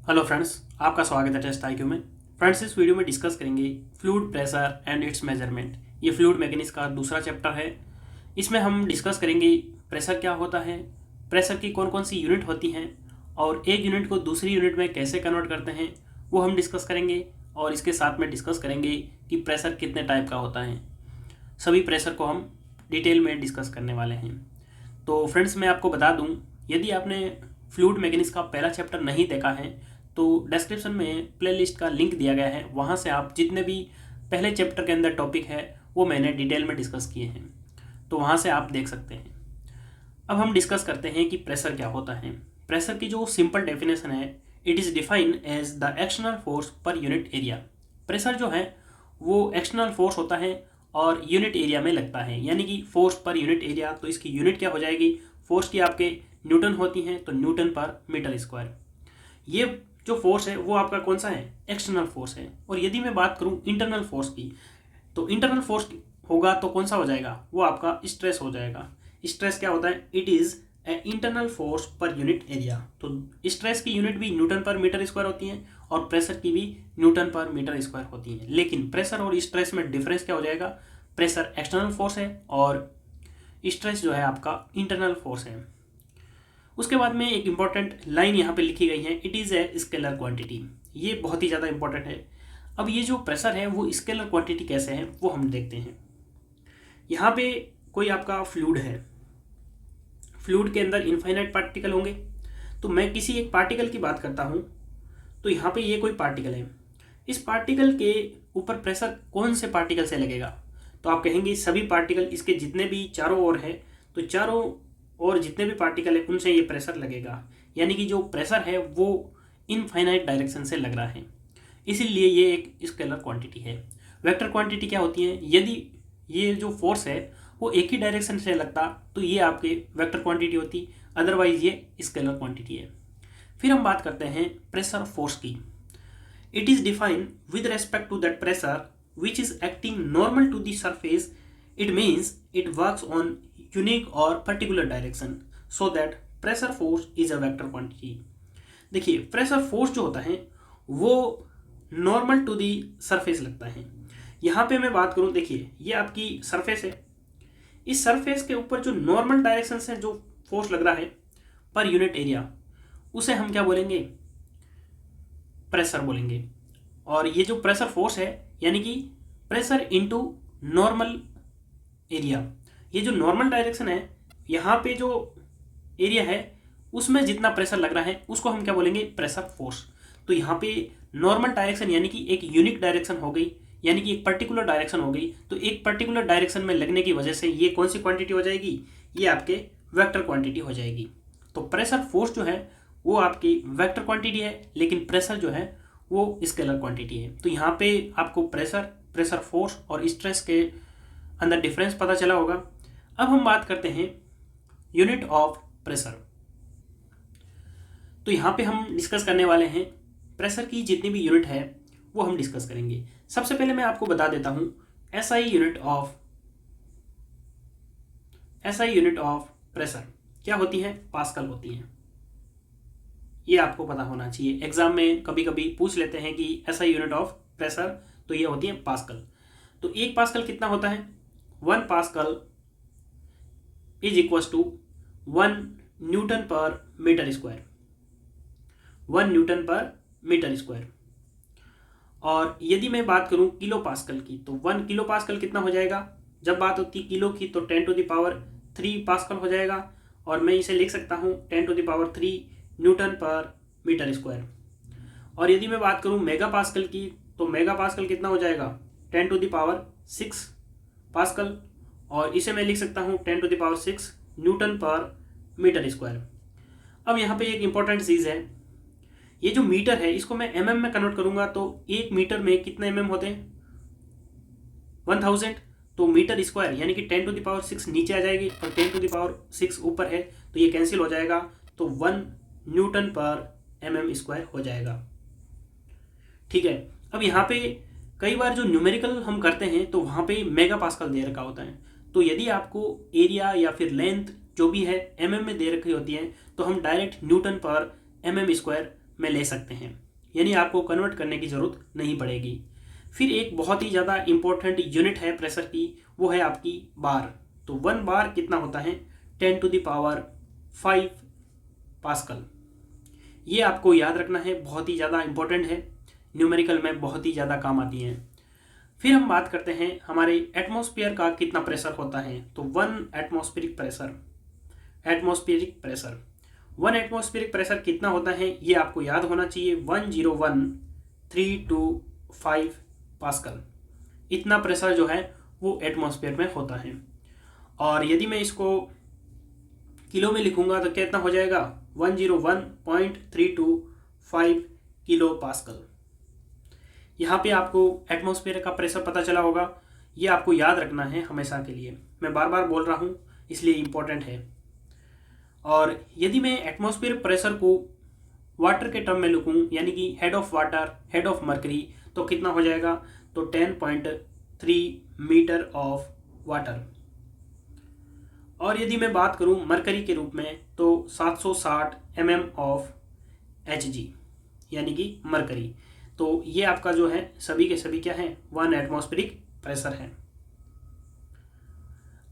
Hello friends, आपका स्वागत है टेस्ट आईक्यू में। फ्रेंड्स, इस वीडियो में डिस्कस करेंगे fluid pressure and it's measurement. ये फ्लूइड मैकेनिक्स का दूसरा चैप्टर है। इसमें हम डिस्कस करेंगे प्रेशर क्या होता है, प्रेशर की कौन कौन सी यूनिट होती हैं और एक यूनिट को दूसरी यूनिट में कैसे कन्वर्ट करते हैं वो हम डिस्कस करेंगे। और इसके साथ में डिस्कस करेंगे कि प्रेशर कितने टाइप का होता है। सभी प्रेशर को हम डिटेल में डिस्कस करने वाले हैं। तो फ्रेंड्स, मैं आपको बता दूं, यदि आपने फ्लूइड मैकेनिक्स का पहला चैप्टर नहीं देखा है तो डिस्क्रिप्शन में प्लेलिस्ट का लिंक दिया गया है, वहाँ से आप जितने भी पहले चैप्टर के अंदर टॉपिक है वो मैंने डिटेल में डिस्कस किए हैं, तो वहाँ से आप देख सकते हैं। अब हम डिस्कस करते हैं कि प्रेशर क्या होता है। प्रेशर की जो सिंपल डेफिनेशन है, it is defined as the external force per unit area. Pressure जो है वो एक्सटर्नल फोर्स होता है और यूनिट एरिया में लगता है, यानी कि फोर्स पर यूनिट एरिया। तो इसकी यूनिट क्या हो जाएगी, फोर्स की आपके न्यूटन होती हैं, तो न्यूटन पर मीटर स्क्वायर। ये जो फोर्स है वो आपका कौन सा है, एक्सटर्नल फोर्स है। और यदि मैं बात करूं इंटरनल फोर्स की, तो इंटरनल फोर्स होगा तो कौन सा हो जाएगा, वो आपका स्ट्रेस हो जाएगा। स्ट्रेस क्या होता है, it is a internal force per unit area. तो स्ट्रेस की यूनिट भी न्यूटन पर मीटर स्क्वायर होती है और प्रेशर की भी न्यूटन पर मीटर स्क्वायर होती है। लेकिन प्रेशर और स्ट्रेस में डिफरेंस क्या हो जाएगा, प्रेशर एक्सटर्नल फोर्स है और स्ट्रेस जो है आपका इंटरनल फोर्स है। उसके बाद में एक इंपॉर्टेंट लाइन यहाँ पे लिखी गई है, it is a scalar quantity. ये बहुत ही ज़्यादा इंपॉर्टेंट है। अब ये जो प्रेशर है वो स्केलर क्वांटिटी कैसे है वो हम देखते हैं। यहाँ पे कोई आपका फ्लूइड है, फ्लूइड के अंदर इनफाइनाइट पार्टिकल होंगे। तो मैं किसी एक पार्टिकल की बात करता हूँ, तो यहाँ पे ये कोई पार्टिकल है। इस पार्टिकल के ऊपर प्रेशर कौन से पार्टिकल से लगेगा, तो आप कहेंगे सभी पार्टिकल, इसके जितने भी चारों ओर है, तो चारों और जितने भी पार्टिकल है उनसे ये प्रेशर लगेगा। यानी कि जो प्रेशर है वो इनफाइनाइट डायरेक्शन से लग रहा है, इसीलिए ये एक स्केलर क्वांटिटी है। वेक्टर क्वांटिटी क्या होती है, यदि ये जो फोर्स है वो एक ही डायरेक्शन से लगता तो ये आपके वेक्टर क्वांटिटी होती, अदरवाइज ये स्केलर क्वांटिटी है। फिर हम बात करते हैं प्रेशर फोर्स की। It is defined with respect to that pressure which is acting normal to the surface. It means it works on unique और particular direction, so that pressure force is a vector quantity. देखिए, pressure force जो होता है वो normal to the surface लगता है। यहाँ पे मैं बात करूँ, देखिए ये आपकी सरफेस है, इस सरफेस के ऊपर जो नॉर्मल डायरेक्शन से जो फोर्स लग रहा है पर यूनिट एरिया, उसे हम क्या बोलेंगे, प्रेशर बोलेंगे। और ये जो प्रेशर फोर्स है यानी कि प्रेशर इनटू नॉर्मल एरिया, ये जो नॉर्मल डायरेक्शन है, यहाँ पे जो एरिया है उसमें जितना प्रेशर लग रहा है उसको हम क्या बोलेंगे, प्रेशर फोर्स। तो यहाँ पे नॉर्मल डायरेक्शन यानी कि एक यूनिक डायरेक्शन हो गई, यानी कि एक पर्टिकुलर डायरेक्शन हो गई। तो एक पर्टिकुलर डायरेक्शन में लगने की वजह से ये कौन सी क्वांटिटी हो जाएगी, ये आपके वेक्टर क्वांटिटी हो जाएगी। तो प्रेशर फोर्स जो है वो आपकी वेक्टर क्वांटिटी है, लेकिन प्रेशर जो है वो स्केलर क्वांटिटी है। तो यहाँ पे आपको प्रेशर, प्रेशर फोर्स और स्ट्रेस के अंदर डिफरेंस पता चला होगा। अब हम बात करते हैं यूनिट ऑफ प्रेशर। तो यहाँ पे हम डिस्कस करने वाले हैं प्रेशर की जितनी भी यूनिट है वो हम डिस्कस करेंगे। सबसे पहले मैं आपको बता देता हूँ एसआई यूनिट ऑफ प्रेशर क्या होती है, पास्कल होती है। ये आपको पता होना चाहिए, एग्जाम में कभी कभी पूछ लेते हैं कि एसआई यूनिट ऑफ प्रेशर, तो ये होती है पास्कल। तो एक पास्कल कितना होता है, 1 pascal is equal to 1 newton per metre square, 1 newton per metre square. और यदि मैं बात करूं किलो पास्कल की, तो 1 किलो पास्कल कितना हो जाएगा, जब बात होती है किलो की तो 10⁻³ पास्कल हो जाएगा। और मैं इसे लिख सकता हूं 10⁻³ न्यूटन पर मीटर स्क्वायर। और यदि मैं बात करूं मेगा पास्कल की, तो मेगा पास्कल कितना हो जाएगा, 10⁶ पास्कल। और इसे मैं लिख सकता हूं 10⁶ न्यूटन पर मीटर स्क्वायर। अब यहाँ पे एक इंपॉर्टेंट चीज़ है, ये जो मीटर है इसको मैं mm में कन्वर्ट करूंगा तो 1 मीटर में कितने mm होते हैं, 1000। तो मीटर स्क्वायर यानी कि 10⁶ नीचे आ जाएगी और 10⁶ ऊपर है, तो ये कैंसिल हो जाएगा, तो 1 न्यूटन पर mm स्क्वायर हो जाएगा। ठीक है। अब यहाँ पे कई बार जो न्यूमेरिकल हम करते हैं तो वहाँ पे मेगा पास्कल दे रखा होता है, तो यदि आपको एरिया या फिर लेंथ जो भी है mm में दे रखी होती है, तो हम डायरेक्ट न्यूटन पर mm स्क्वायर में ले सकते हैं, यानी आपको कन्वर्ट करने की ज़रूरत नहीं पड़ेगी। फिर एक बहुत ही ज़्यादा इम्पोर्टेंट यूनिट है प्रेशर की, वो है आपकी बार। तो 1 बार कितना होता है? 10⁵ पास्कल। ये आपको याद रखना है, बहुत ही ज़्यादा इम्पोर्टेंट है, न्यूमेरिकल में बहुत ही ज़्यादा काम आती हैं। फिर हम बात करते हैं हमारे एटमॉस्फेयर का कितना प्रेशर होता है। तो 1 एटमॉस्फेरिक प्रेशर 1 एटमॉस्फेरिक प्रेशर कितना होता है ये आपको याद होना चाहिए, 101,325 पास्कल। इतना प्रेशर जो है वो एटमॉस्फेयर में होता है। और यदि मैं इसको किलो में लिखूंगा तो कितना हो जाएगा? 101.325 किलो पास्कल। यहाँ पे आपको एटमॉस्फेयर का प्रेशर पता चला होगा, ये आपको याद रखना है हमेशा के लिए। मैं बार बार बोल रहा हूँ इसलिए इम्पोर्टेंट है। और यदि मैं एटमॉस्फेयर प्रेशर को वाटर के टर्म में लिखूँ, यानी कि head of water, head of mercury, तो कितना हो जाएगा? तो 10.3 मीटर ऑफ वाटर। और यदि मैं बात करूं मरकरी के रूप में तो 760 mm ऑफ Hg, यानी कि मरकरी। तो ये आपका जो है सभी के सभी क्या है? 1 एटमॉस्फेरिक प्रेशर है।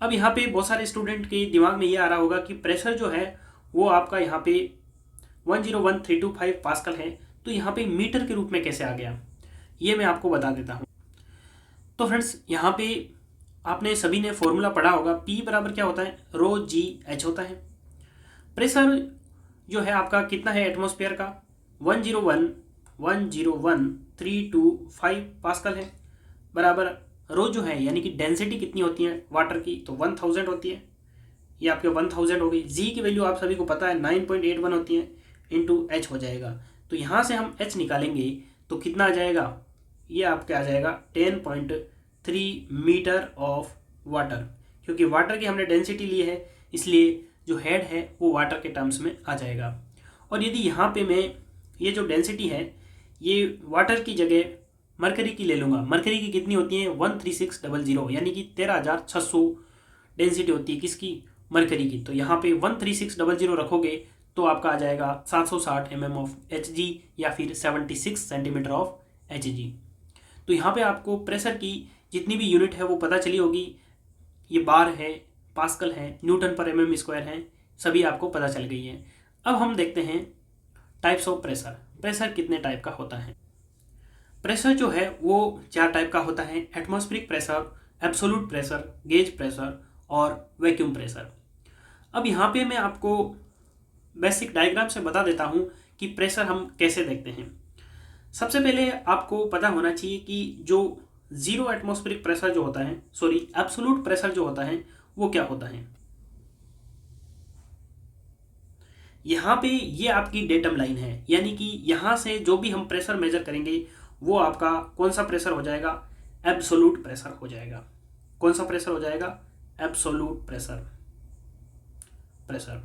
अब यहाँ पे बहुत सारे स्टूडेंट के दिमाग में ये आ रहा होगा कि प्रेशर जो है वो आपका यहाँ पे 101,325 पास्कल है, तो यहाँ पे मीटर के रूप में कैसे आ गया, ये मैं आपको बता देता हूँ। तो फ्रेंड्स, यहाँ पे आपने सभी ने फॉर्मूला पढ़ा होगा, P बराबर क्या होता है? ρgh होता है। प्रेशर जो है आपका कितना है एटमॉस्फेयर का? 101,325 पास्कल है, बराबर रो जो है यानी कि डेंसिटी कितनी होती है वाटर की? तो 1000 होती है। ये आपके 1000 हो गई। जी की वैल्यू आप सभी को पता है 9.81 होती है, इंटू एच हो जाएगा। तो यहाँ से हम एच निकालेंगे तो कितना आ जाएगा? ये आपके आ जाएगा 10.3 मीटर ऑफ वाटर, क्योंकि वाटर की हमने डेंसिटी ली है इसलिए जो हेड है वो वाटर के टर्म्स में आ जाएगा। और यदि यहाँ पे मैं ये जो डेंसिटी है ये वाटर की जगह मरकरी की ले लूँगा, मरकरी की कितनी होती है? 13600, यानी कि 13,600 डेंसिटी होती है किसकी? मरकरी की। तो यहाँ पे 13600 रखोगे तो आपका आ जाएगा 760 mm ऑफ Hg, या फिर 76 सेंटीमीटर ऑफ Hg। तो यहाँ पे आपको प्रेशर की जितनी भी यूनिट है वो पता चली होगी। ये बार है, पास्कल है, न्यूटन पर mm स्क्वायर है, सभी आपको पता चल गई है। अब हम देखते हैं टाइप्स ऑफ प्रेशर। प्रेशर कितने टाइप का होता है? प्रेशर जो है वो 4 टाइप का होता है: atmospheric pressure, absolute pressure, gauge pressure और वैक्यूम प्रेशर। अब यहाँ पे मैं आपको बेसिक डायग्राम से बता देता हूँ कि प्रेशर हम कैसे देखते हैं। सबसे पहले आपको पता होना चाहिए कि जो 0 एटमॉस्फेरिक प्रेशर जो होता है, सॉरी एब्सोल्यूट प्रेशर जो होता है वो क्या होता है। यहाँ पे ये आपकी डेटम लाइन है, यानी कि यहाँ से जो भी हम प्रेशर मेजर करेंगे वो आपका कौन सा प्रेशर हो जाएगा? एब्सोल्यूट प्रेशर हो जाएगा। कौन सा प्रेशर हो जाएगा? Absolute pressure.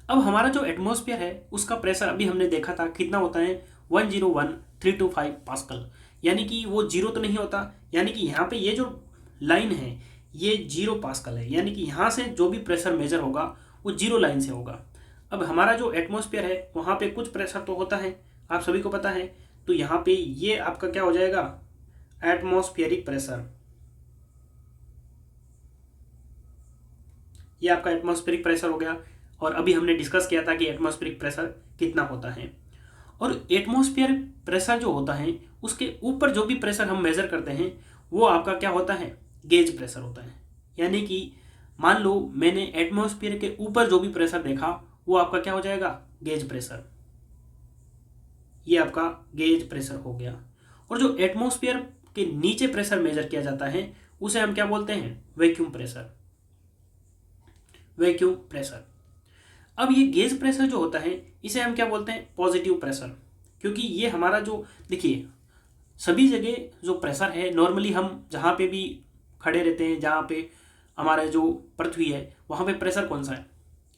अब हमारा जो एटमॉस्फेयर है उसका प्रेशर अभी हमने देखा था कितना होता है? 101,325 पास्कल, यानी कि वो 0 तो नहीं होता, यानी कि यहाँ पे ये जो लाइन है ये 0 पास्कल है, यानी कि यहाँ से जो भी प्रेशर मेजर होगा वो 0 लाइन से होगा। अब हमारा जो एटमॉस्फेयर है वहाँ पे कुछ प्रेशर तो होता है, आप सभी को पता है। तो यहाँ पे ये आपका क्या हो जाएगा? Atmospheric pressure. ये आपका एटमॉस्फेरिक प्रेशर हो गया। और अभी हमने डिस्कस किया था कि एटमॉस्फेरिक प्रेशर कितना होता है। और एटमॉस्फेयर प्रेशर जो होता है उसके ऊपर जो भी प्रेशर हम मेजर करते हैं वो आपका क्या होता है? गेज प्रेशर होता है। यानी कि मान लो मैंने एटमॉस्फेयर के ऊपर जो भी प्रेशर देखा वो आपका क्या हो जाएगा? Gauge pressure. ये आपका गेज प्रेशर हो गया। और जो एटमॉस्फेयर के नीचे प्रेशर मेजर किया जाता है उसे हम क्या बोलते हैं? Vacuum pressure. Vacuum pressure. अब ये गेज प्रेशर जो होता है इसे हम क्या बोलते हैं? Positive pressure. क्योंकि ये हमारा जो, देखिए सभी जगह जो प्रेशर है नॉर्मली हम जहाँ पे भी खड़े रहते हैं, जहाँ पे हमारा जो पृथ्वी है वहाँ पे प्रेशर कौन सा है?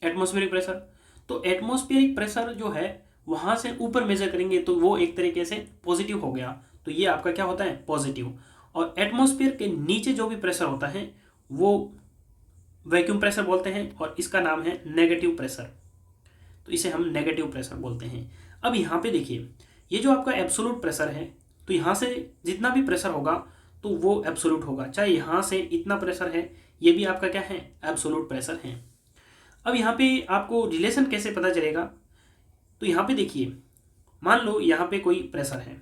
Atmospheric pressure. तो एटमॉस्फेरिक प्रेशर जो है वहाँ से ऊपर मेजर करेंगे तो वो एक तरीके से पॉजिटिव हो गया। तो ये आपका क्या होता है? पॉजिटिव। और एटमॉस्फेयर के नीचे जो भी प्रेशर होता है वो वैक्यूम प्रेशर बोलते हैं और इसका नाम है नेगेटिव प्रेशर। तो इसे हम नेगेटिव प्रेशर बोलते हैं। अब यहाँ पे देखिए, ये जो आपका एब्सोलूट प्रेशर है, तो यहाँ से जितना भी प्रेशर होगा तो वो एब्सोलूट होगा। चाहे यहाँ से इतना प्रेशर है, ये भी आपका क्या है, एब्सोलूट प्रेशर है। अब यहाँ पे आपको रिलेशन कैसे पता चलेगा, तो यहाँ पे देखिए, मान लो यहाँ पे कोई प्रेशर है,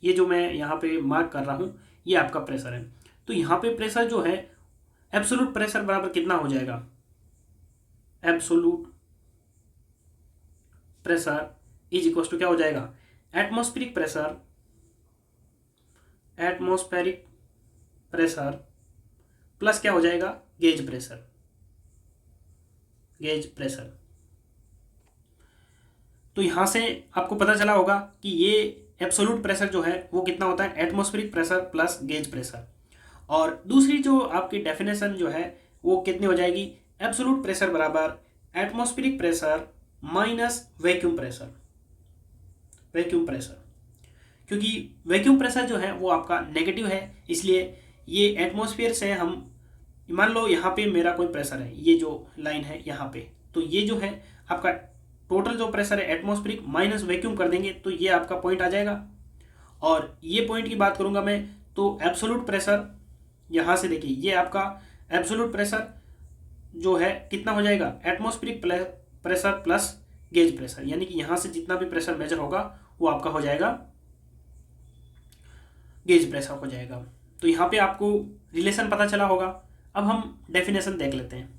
ये जो मैं यहाँ पे मार्क कर रहा हूँ ये आपका प्रेशर है। तो यहाँ पे प्रेशर जो है एब्सोलूट प्रेशर बराबर कितना हो जाएगा, absolute pressure is equal to क्या हो जाएगा, atmospheric pressure, atmospheric pressure plus क्या हो जाएगा, गेज प्रेशर, गेज प्रेशर। तो यहां से आपको पता चला होगा कि ये एब्सोलूट प्रेशर जो है वो कितना होता है, atmospheric pressure plus gauge pressure. और दूसरी जो आपकी डेफिनेशन जो है वो कितनी हो जाएगी, एब्सोलूट प्रेशर बराबर atmospheric pressure minus vacuum pressure, vacuum pressure. क्योंकि वैक्यूम प्रेशर जो है वो आपका नेगेटिव है, इसलिए ये एटमॉस्फेयर से हम, मान लो यहाँ पे मेरा कोई प्रेशर है, ये जो लाइन है यहाँ पे, तो ये जो है आपका टोटल जो प्रेशर है एटमॉस्फेरिक माइनस वैक्यूम कर देंगे तो ये आपका पॉइंट आ जाएगा। और ये पॉइंट की बात करूंगा मैं, तो एब्सोलूट प्रेशर यहाँ से देखिए, ये आपका एब्सोलूट प्रेशर जो है कितना हो जाएगा, atmospheric pressure plus gauge pressure, यानी कि यहाँ से जितना भी प्रेशर मेजर होगा वो आपका हो जाएगा गेज प्रेशर हो जाएगा। तो यहाँ पे आपको रिलेशन पता चला होगा। अब हम डेफिनेशन देख लेते हैं।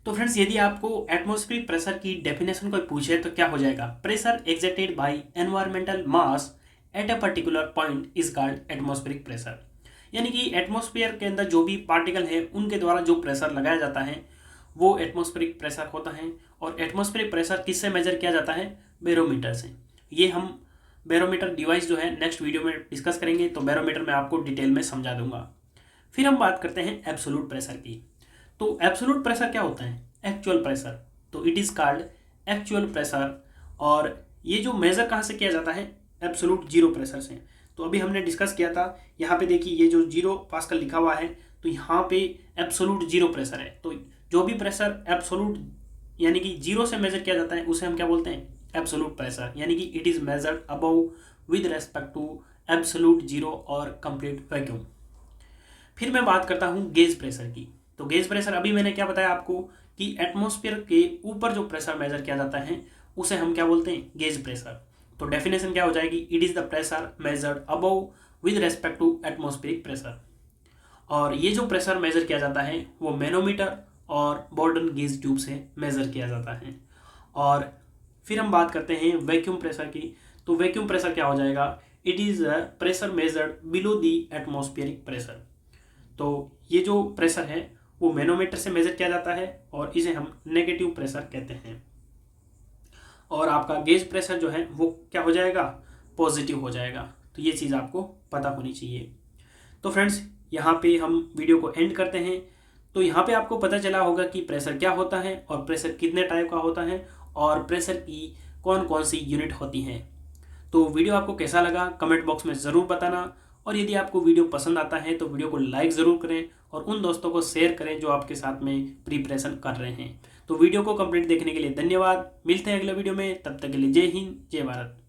तो फ्रेंड्स, यदि आपको एटमॉस्फेरिक प्रेशर की डेफिनेशन कोई पूछे तो क्या हो जाएगा, pressure exerted by environmental mass at a particular point is called atmospheric pressure. यानी कि एटमॉस्फेयर के अंदर जो भी पार्टिकल है उनके द्वारा जो प्रेशर लगाया जाता है वो एटमॉस्फेरिक प्रेशर होता है। और एटमॉस्फेरिक प्रेशर किससे मेजर किया जाता है, बैरोमीटर से। ये हम बैरोमीटर डिवाइस जो है नेक्स्ट वीडियो में डिस्कस करेंगे, तो बैरोमीटर मैं आपको डिटेल में समझा दूंगा। फिर हम बात करते हैं एब्सोलूट प्रेशर की। तो एब्सोलूट प्रेशर क्या होता है, एक्चुअल प्रेशर, तो it is called actual pressure. और ये जो मेजर कहाँ से किया जाता है, एब्सोलूट जीरो प्रेशर से। तो अभी हमने डिस्कस किया था, यहाँ पे देखिए ये जो 0 पास्कल लिखा हुआ है, तो यहाँ पे एब्सोलूट जीरो प्रेशर है। तो जो भी प्रेशर एब्सोलूट यानी कि 0 से मेजर किया जाता है उसे हम क्या बोलते हैं, एब्सोलूट प्रेशर, यानी कि it is measured above with respect to absolute zero और कंप्लीट वैक्यूम। फिर मैं बात करता हूँ गेज प्रेशर की। तो गेज प्रेशर अभी मैंने क्या बताया आपको कि एटमॉस्फेयर के ऊपर जो प्रेशर मेजर किया जाता है उसे हम क्या बोलते हैं, गेज प्रेशर। तो डेफिनेशन क्या हो जाएगी, it is the pressure measured above with respect to atmospheric pressure. और ये जो प्रेशर मेजर किया जाता है वो मैनोमीटर और बोर्डन गेज ट्यूब से मेजर किया जाता है। और फिर हम बात करते हैं वैक्यूम प्रेशर की। तो वैक्यूम प्रेशर क्या हो जाएगा, it is pressure measured below the atmospheric pressure. तो ये जो प्रेशर है वो मैनोमीटर से मेजर किया जाता है और इसे हम नेगेटिव प्रेशर कहते हैं। और आपका गेज प्रेशर जो है वो क्या हो जाएगा, पॉजिटिव हो जाएगा। तो ये चीज़ आपको पता होनी चाहिए। तो फ्रेंड्स, यहाँ पे हम वीडियो को एंड करते हैं। तो यहाँ पे आपको पता चला होगा कि प्रेशर क्या होता है और प्रेशर कितने टाइप का होता है और प्रेशर की कौन कौन सी यूनिट होती हैं। तो वीडियो आपको कैसा लगा कमेंट बॉक्स में ज़रूर बताना। और यदि आपको वीडियो पसंद आता है तो वीडियो को लाइक ज़रूर करें और उन दोस्तों को शेयर करें जो आपके साथ में प्रिपरेशन कर रहे हैं। तो वीडियो को कंप्लीट देखने के लिए धन्यवाद। मिलते हैं अगले वीडियो में, तब तक के लिए जय हिंद, जय भारत।